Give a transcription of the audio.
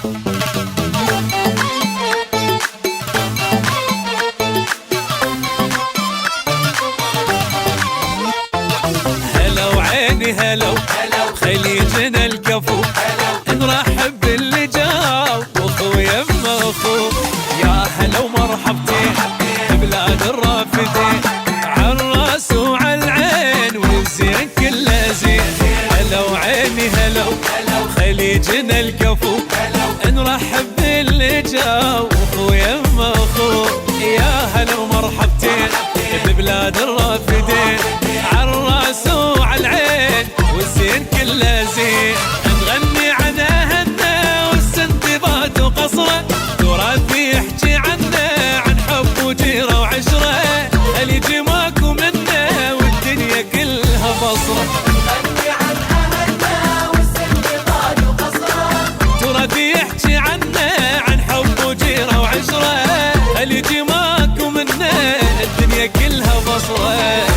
هلا وعيني هلا خليجنا الكفو، نرحب باللي جاو واخو يما اخو. يا هلا ومرحبتين ببلاد الرافدين، عالراس وعالعين والزين كله زين. هلا وعيني هلا خليجنا الكفو، نرحب باللي جاو واخو يما اخو. يا هلا ومرحبتين ببلاد الرافدين، عالراس وعالعين والزين كله زين. نغني عن اهلنا والسندبات وقصره، تراث يحكي عنا عن حب وجيره وعشره. اللي يجي ماكو منا والدنيا كلها بصره. نغني عن اهلنا والسندبات وقصره، تراث يحكي عنا عن حب وجيره وعشره. اللي يجي ماكو منا الدنيا كلها بصره.